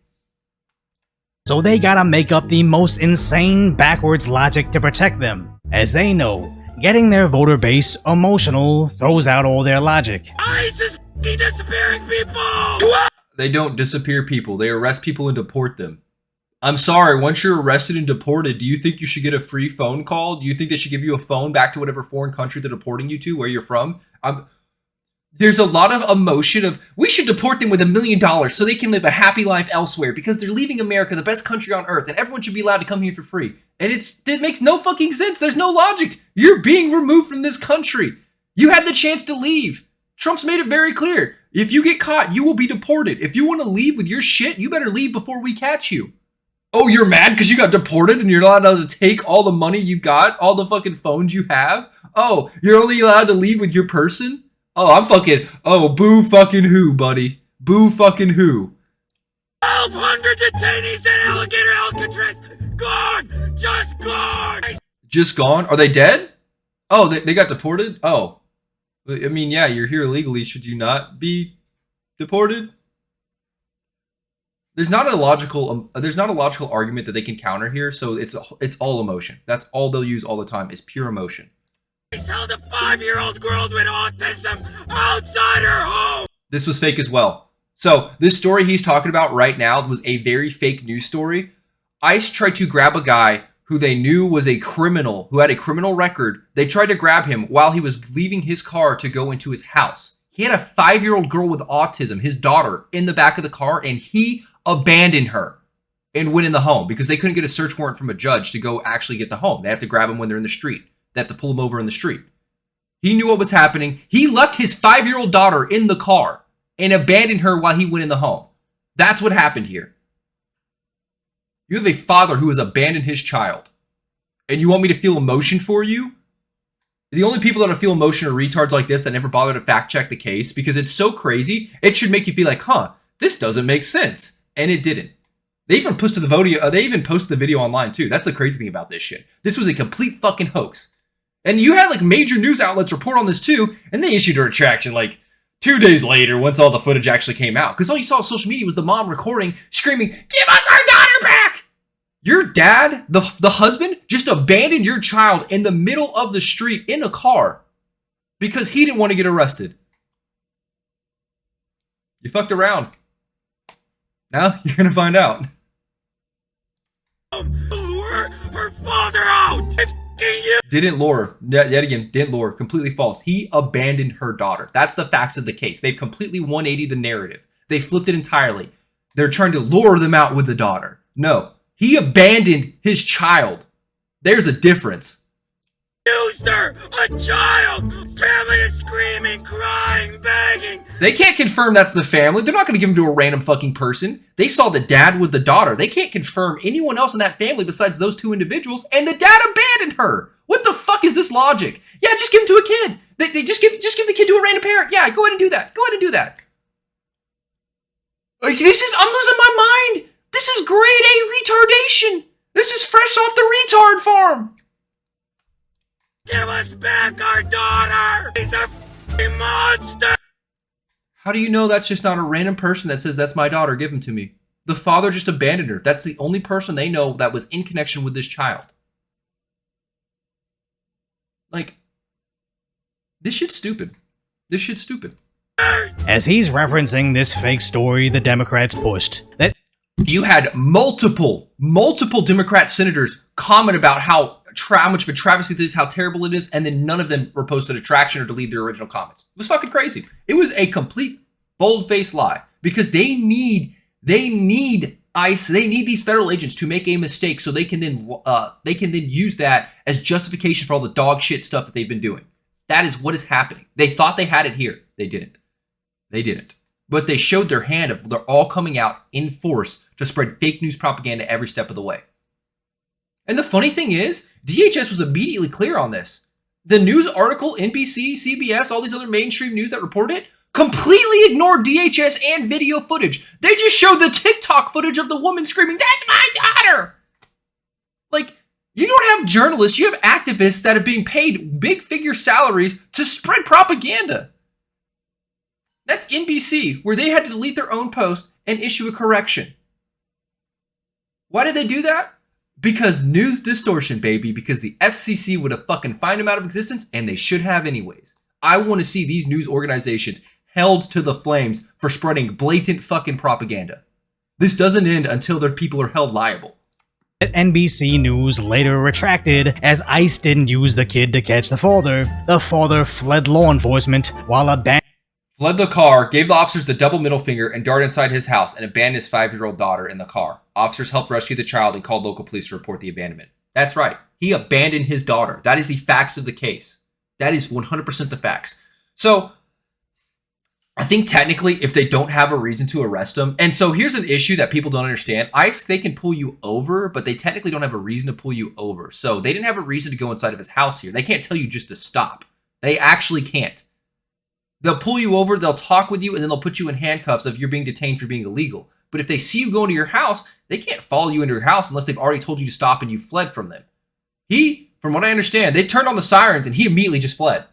Speaker 2: So they gotta make up the most insane backwards logic to protect them. As they know, getting their voter base emotional throws out all their logic.
Speaker 9: ICE is disappearing people!
Speaker 1: They don't disappear people. They arrest people and deport them. I'm sorry, once you're arrested and deported, do you think you should get a free phone call? Do you think they should give you a phone back to whatever foreign country they're deporting you to, where you're from? There's a lot of emotion of, we should deport them with $1 million so they can live a happy life elsewhere because they're leaving America, the best country on earth, and everyone should be allowed to come here for free. And it makes no fucking sense. There's no logic. You're being removed from this country. You had the chance to leave. Trump's made it very clear. If you get caught, you will be deported. If you want to leave with your shit, you better leave before we catch you. Oh, you're mad because you got deported and you're not allowed to take all the money you got, all the fucking phones you have? Oh, you're only allowed to leave with your person? Oh, boo fucking who, buddy? Boo fucking who?
Speaker 9: 1,200 detainees at Alligator Alcatraz! Gone! Just gone!
Speaker 1: Just gone? Are they dead? Oh, they got deported? Oh. I mean, yeah, you're here illegally. Should you not be deported? There's not a logical argument that they can counter here, so it's all emotion. That's all they'll use all the time is pure emotion.
Speaker 9: He's held a 5-year-old girl with autism outside her home!
Speaker 1: This was fake as well. So this story he's talking about right now was a very fake news story. ICE tried to grab a guy who they knew was a criminal, who had a criminal record. They tried to grab him while he was leaving his car to go into his house. He had a 5-year-old girl with autism, his daughter, in the back of the car, and he abandoned her and went in the home because they couldn't get a search warrant from a judge to go actually get the home. They have to grab him when they're in the street. They have to pull him over in the street. He knew what was happening. He left his 5-year-old daughter in the car and abandoned her while he went in the home. That's what happened here. You have a father who has abandoned his child. And you want me to feel emotion for you? The only people that feel emotion are retards like this that never bother to fact check the case because it's so crazy. It should make you be like, huh, this doesn't make sense. And it didn't. They even posted the video online too. That's the crazy thing about this shit. This was a complete fucking hoax. And you had like major news outlets report on this too, and they issued a retraction like 2 days later once all the footage actually came out. Because all you saw on social media was the mom recording, screaming, "Give us our daughter back!" Your dad, the husband, just abandoned your child in the middle of the street in a car because he didn't want to get arrested. You fucked around. Now you're gonna find out.
Speaker 11: Lure her father out!
Speaker 1: Didn't lure. Yet again, didn't lure. Completely false. He abandoned her daughter. That's the facts of the case. They've completely 180'd the narrative. They flipped it entirely. They're trying to lure them out with the daughter. No. He abandoned his child. There's a difference.
Speaker 11: Used her! A child! Family is screaming, crying, begging!
Speaker 1: They can't confirm that's the family. They're not going to give him to a random fucking person. They saw the dad with the daughter. They can't confirm anyone else in that family besides those two individuals, and the dad abandoned her. What the fuck is this logic? Yeah, just give him to a kid. They just give the kid to a random parent. Yeah, go ahead and do that. Go ahead and do that. Like, I'm losing my mind. This is grade A retardation. This is fresh off the retard farm.
Speaker 11: Give us back our daughter! He's a f***ing monster!
Speaker 1: How do you know that's just not a random person that says, "That's my daughter, give him to me"? The father just abandoned her. That's the only person they know that was in connection with this child. Like, this shit's stupid. This shit's stupid.
Speaker 2: As he's referencing this fake story the Democrats pushed, that
Speaker 1: you had multiple Democrat senators comment about how much of a travesty this is, how terrible it is, and then none of them were posted a traction or delete their original comments. It was fucking crazy. It was a complete bold-faced lie because they need ICE, they need these federal agents to make a mistake so they can then use that as justification for all the dog shit stuff that they've been doing. That is what is happening. They thought they had it here. They didn't. They didn't. But they showed their hand of they're all coming out in force to spread fake news propaganda every step of the way. And the funny thing is, DHS was immediately clear on this. The news article, NBC, CBS, all these other mainstream news that reported it, completely ignored DHS and video footage. They just showed the TikTok footage of the woman screaming, "That's my daughter!" Like, you don't have journalists, you have activists that are being paid big figure salaries to spread propaganda. That's NBC, where they had to delete their own post and issue a correction. Why did they do that? Because news distortion, baby. Because the FCC would have fucking fined them out of existence, and they should have anyways. I want to see these news organizations held to the flames for spreading blatant fucking propaganda. This doesn't end until their people are held liable.
Speaker 2: NBC News later retracted as ICE didn't use the kid to catch the father. The father fled law enforcement while
Speaker 1: fled the car, gave the officers the double middle finger, and darted inside his house and abandoned his 5-year-old daughter in the car. Officers helped rescue the child and called local police to report the abandonment. That's right. He abandoned his daughter. That is the facts of the case. That is 100% the facts. So, I think technically, if they don't have a reason to arrest him, and so here's an issue that people don't understand. ICE, they can pull you over, but they technically don't have a reason to pull you over. So, they didn't have a reason to go inside of his house here. They can't tell you just to stop. They actually can't. They'll pull you over, they'll talk with you, and then they'll put you in handcuffs if you're being detained for being illegal. But if they see you going to your house, they can't follow you into your house unless they've already told you to stop and you fled from them. From what I understand, they turned on the sirens and he immediately just fled.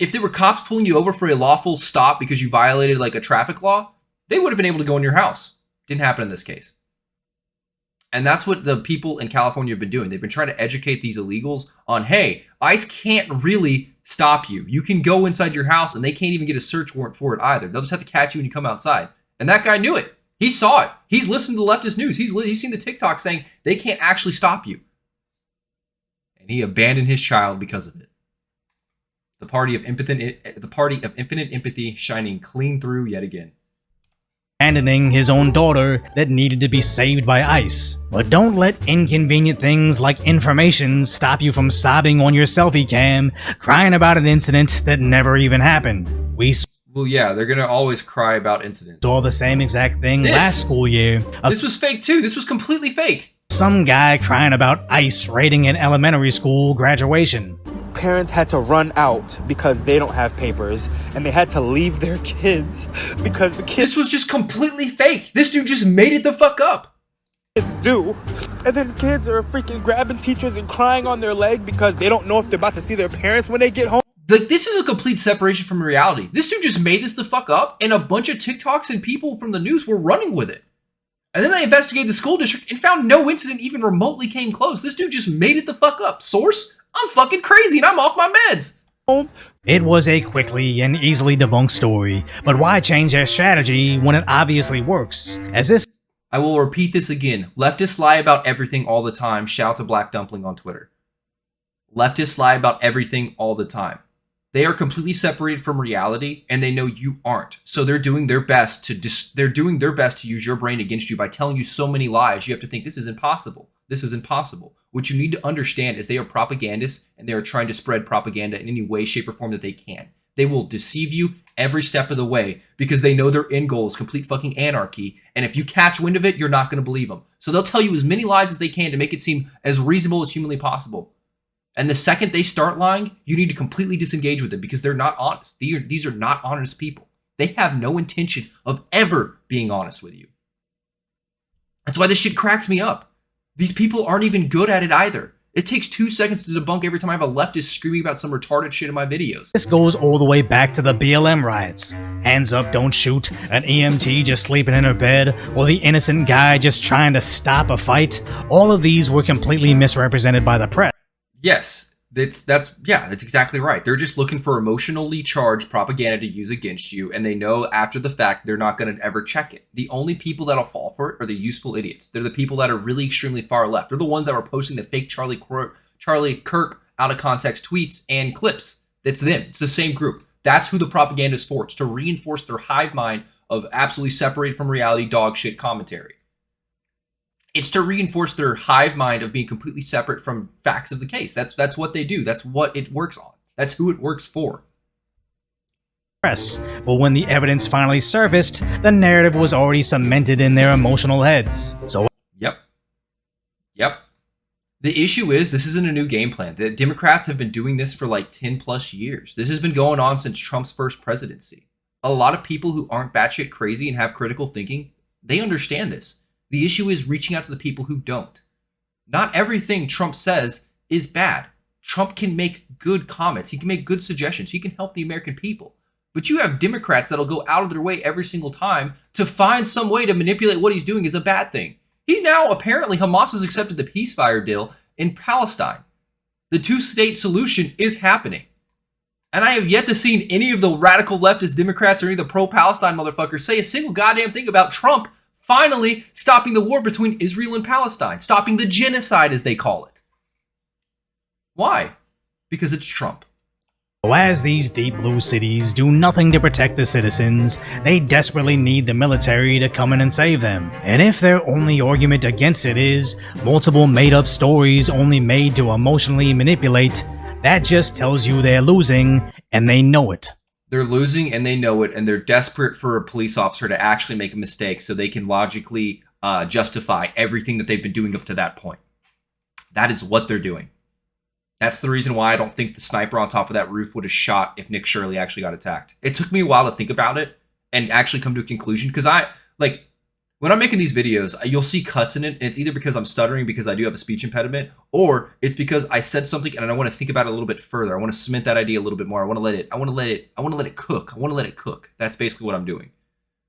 Speaker 1: If there were cops pulling you over for a lawful stop because you violated like a traffic law, they would have been able to go in your house. Didn't happen in this case. And that's what the people in California have been doing. They've been trying to educate these illegals on, hey, ICE can't really stop you. You can go inside your house and they can't even get a search warrant for it either. They'll just have to catch you when you come outside. And that guy knew it. He saw it. He's listened to the leftist news. He's seen the TikTok saying they can't actually stop you. And he abandoned his child because of it. The party of infinite empathy shining clean through yet again.
Speaker 2: abandoning his own daughter that needed to be saved by ICE. But don't let inconvenient things like information stop you from sobbing on your selfie cam, crying about an incident that never even happened.
Speaker 1: Well, yeah, they're gonna always cry about incidents.
Speaker 2: Saw the same exact thing last school year.
Speaker 1: This was fake too. This was completely fake.
Speaker 2: Some guy crying about ICE raiding an elementary school graduation.
Speaker 12: Parents had to run out because they don't have papers, and they had to leave their kids because the kids...
Speaker 1: This was just completely fake. This dude just made it the fuck up.
Speaker 12: kids do. And then kids are freaking grabbing teachers and crying on their leg because they don't know if they're about to see their parents when they get home.
Speaker 1: Like, this is a complete separation from reality. This dude just made this the fuck up, and a bunch of TikToks and people from the news were running with it. And then they investigated the school district and found no incident even remotely came close. This dude just made it the fuck up. Source? I'm fucking crazy and I'm off my meds.
Speaker 2: It was a quickly and easily debunked story, but why change their strategy when it obviously works? As this
Speaker 1: I will repeat this again. Leftists lie about everything all the time. Shout out to Black Dumpling on Twitter. Leftists lie about everything all the time. They are completely separated from reality, and they know you aren't. So they're doing their best to use your brain against you by telling you so many lies. You have to think this is impossible. This is impossible. What you need to understand is they are propagandists, and they are trying to spread propaganda in any way, shape, or form that they can. They will deceive you every step of the way because they know their end goal is complete fucking anarchy. And if you catch wind of it, you're not going to believe them. So they'll tell you as many lies as they can to make it seem as reasonable as humanly possible. And the second they start lying, you need to completely disengage with them because they're not honest. These are not honest people. They have no intention of ever being honest with you. That's why this shit cracks me up. These people aren't even good at it either. It takes 2 seconds to debunk every time I have a leftist screaming about some retarded shit in my videos.
Speaker 2: This goes all the way back to the BLM riots. Hands up, don't shoot, an EMT just sleeping in her bed, or the innocent guy just trying to stop a fight. All of these were completely misrepresented by the press.
Speaker 1: Yes, that's exactly right. They're just looking for emotionally charged propaganda to use against you, and they know after the fact they're not going to ever check it. The only people that'll fall for it are the useful idiots. They're the people that are really extremely far left. They're the ones that were posting the fake Charlie Kirk out of context tweets and clips. That's them. It's the same group. That's who the propaganda is for. It's to reinforce their hive mind of absolutely separated from reality dog shit commentary. It's to reinforce their hive mind of being completely separate from facts of the case. That's what they do. That's what it works on. That's who it works for.
Speaker 2: But when the evidence finally surfaced, the narrative was already cemented in their emotional heads. So
Speaker 1: Yep. The issue is this isn't a new game plan. The Democrats have been doing this for like 10 plus years. This has been going on since Trump's first presidency. A lot of people who aren't batshit crazy and have critical thinking, they understand this. The issue is reaching out to the people who don't. Not everything Trump says is bad. Trump can make good comments. He can make good suggestions. He can help the American people. But you have Democrats that'll go out of their way every single time to find some way to manipulate what he's doing is a bad thing. Apparently, Hamas has accepted the ceasefire deal in Palestine. The two-state solution is happening. And I have yet to see any of the radical leftist Democrats or any of the pro-Palestine motherfuckers say a single goddamn thing about Trump finally stopping the war between Israel and Palestine, stopping the genocide as they call it. Why? Because it's Trump.
Speaker 2: As these deep blue cities do nothing to protect the citizens, they desperately need the military to come in and save them. And if their only argument against it is multiple made-up stories only made to emotionally manipulate, that just tells you they're losing, and they know it.
Speaker 1: They're losing and they know it, and they're desperate for a police officer to actually make a mistake so they can logically justify everything that they've been doing up to that point. That is what they're doing. That's the reason why I don't think the sniper on top of that roof would have shot if Nick Shirley actually got attacked. It took me a while to think about it and actually come to a conclusion, because when I'm making these videos, you'll see cuts in it, and it's either because I'm stuttering because I do have a speech impediment, or it's because I said something and I want to think about it a little bit further. I want to cement that idea a little bit more. I want to let it cook. That's basically what I'm doing.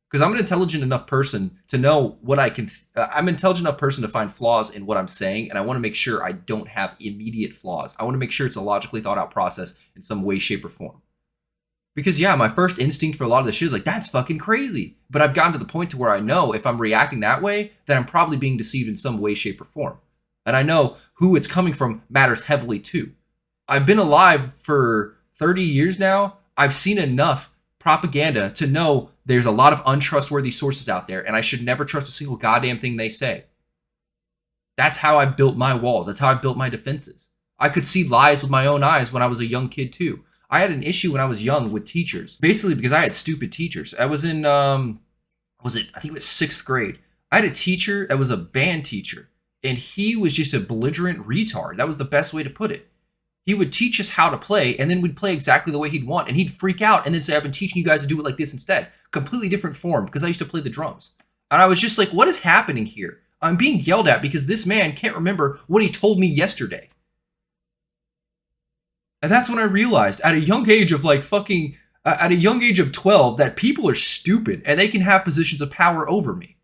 Speaker 1: Because I'm an intelligent enough person to know what I can. I'm an intelligent enough person to find flaws in what I'm saying, and I want to make sure I don't have immediate flaws. I want to make sure it's a logically thought out process in some way, shape, or form. Because yeah, my first instinct for a lot of this shit is like, that's fucking crazy. But I've gotten to the point to where I know if I'm reacting that way, then I'm probably being deceived in some way, shape, or form. And I know who it's coming from matters heavily too. I've been alive for 30 years now. I've seen enough propaganda to know there's a lot of untrustworthy sources out there, and I should never trust a single goddamn thing they say. That's how I built my walls. That's how I built my defenses. I could see lies with my own eyes when I was a young kid too. I had an issue when I was young with teachers, basically because I had stupid teachers. I was in, I think it was 6th grade. I had a teacher that was a band teacher, and he was just a belligerent retard. That was the best way to put it. He would teach us how to play, and then we'd play exactly the way he'd want, and he'd freak out and then say, I've been teaching you guys to do it like this instead. Completely different form, because I used to play the drums. And I was just like, what is happening here? I'm being yelled at because this man can't remember what he told me yesterday. And that's when I realized at a young age of at a young age of 12 that people are stupid and they can have positions of power over me.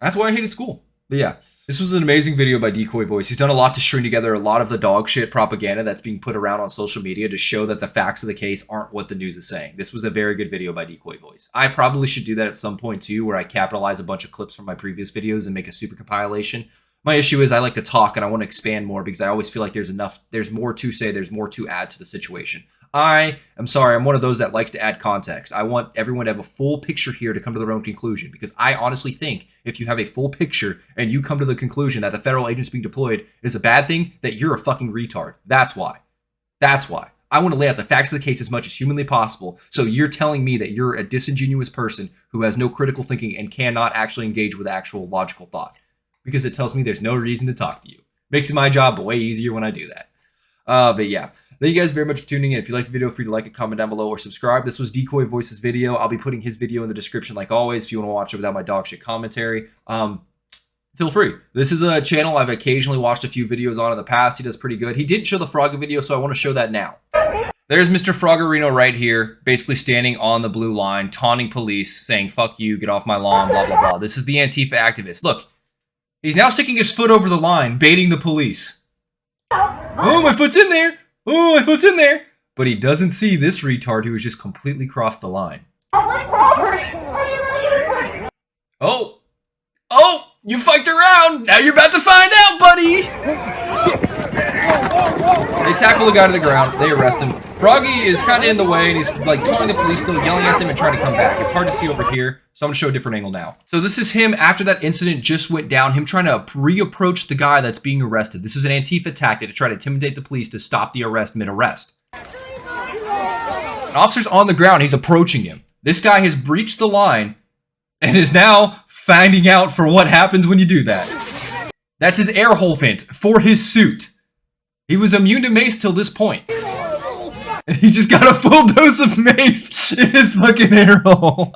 Speaker 1: That's why I hated school. But yeah, this was an amazing video by Decoy Voice. He's done a lot to string together a lot of the dog shit propaganda that's being put around on social media to show that the facts of the case aren't what the news is saying. This was a very good video by Decoy Voice. I probably should do that at some point too, where I capitalize a bunch of clips from my previous videos and make a super compilation. My issue is I like to talk and I want to expand more because I always feel like there's more to say, there's more to add to the situation. I'm one of those that likes to add context. I want everyone to have a full picture here to come to their own conclusion, because I honestly think if you have a full picture and you come to the conclusion that the federal agents being deployed is a bad thing, that you're a fucking retard. That's why. I want to lay out the facts of the case as much as humanly possible. So you're telling me that you're a disingenuous person who has no critical thinking and cannot actually engage with actual logical thought, because it tells me there's no reason to talk to you. Makes my job way easier when I do that. But yeah, thank you guys very much for tuning in. If you liked the video, feel free to like it, comment down below, or subscribe. This was Decoy Voice's video. I'll be putting his video in the description like always if you want to watch it without my dog shit commentary. Feel free. This is a channel I've occasionally watched a few videos on in the past. He does pretty good. He didn't show the Frogger video, so I want to show that now. There's Mr. Froggerino right here, basically standing on the blue line, taunting police, saying, "Fuck you, get off my lawn, blah, blah, blah." This is the Antifa activist. Look, he's now sticking his foot over the line, baiting the police. Oh, my foot's in there. Oh, my foot's in there. But he doesn't see this retard who has just completely crossed the line. Oh, you fucked around. Now you're about to find out, buddy. They tackle the guy to the ground. They arrest him. Froggy is kind of in the way, and he's like taunting the police, still yelling at them and trying to come back. It's hard to see over here, so I'm going to show a different angle now. So this is him after that incident just went down, him trying to re-approach the guy that's being arrested. This is an Antifa tactic to try to intimidate the police to stop the arrest mid-arrest. An officer's on the ground. He's approaching him. This guy has breached the line and is now finding out for what happens when you do that. That's his air hole vent for his suit. He was immune to mace till this point. And he just got a full dose of mace in his fucking air hole.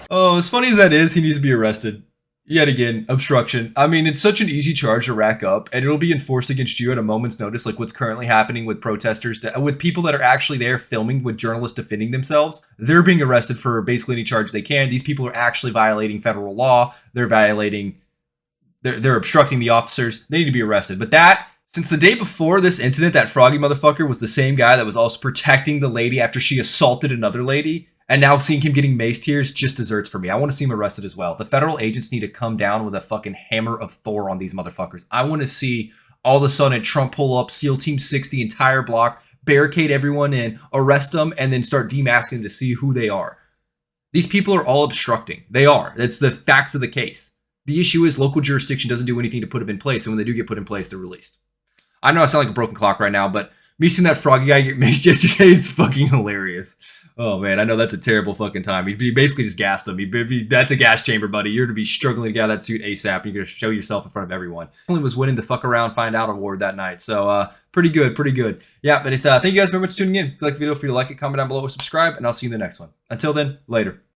Speaker 1: Oh, as funny as that is, he needs to be arrested. Yet again, obstruction. I mean, it's such an easy charge to rack up, and it'll be enforced against you at a moment's notice, like what's currently happening with protesters, with people that are actually there filming with journalists defending themselves. They're being arrested for basically any charge they can. These people are actually violating federal law. They're obstructing the officers. They need to be arrested. But since the day before this incident, that Froggy motherfucker was the same guy that was also protecting the lady after she assaulted another lady. And now seeing him getting maced here is just desserts for me. I want to see him arrested as well. The federal agents need to come down with a fucking hammer of Thor on these motherfuckers. I want to see all of a sudden Trump pull up, SEAL Team 6 the entire block, barricade everyone in, arrest them, and then start demasking them to see who they are. These people are all obstructing. They are. That's the facts of the case. The issue is local jurisdiction doesn't do anything to put them in place, and when they do get put in place, they're released. I know I sound like a broken clock right now, but me seeing that Froggy guy get maced yesterday is fucking hilarious. Oh man, I know that's a terrible fucking time. He basically just gassed him. That's a gas chamber, buddy. You're to be struggling to get out of that suit ASAP. You're gonna show yourself in front of everyone. Definitely was winning the fuck around, find out award that night. So pretty good. Yeah, but thank you guys very much for tuning in. If you liked the video, feel free to like it, comment down below, or subscribe, and I'll see you in the next one. Until then, later.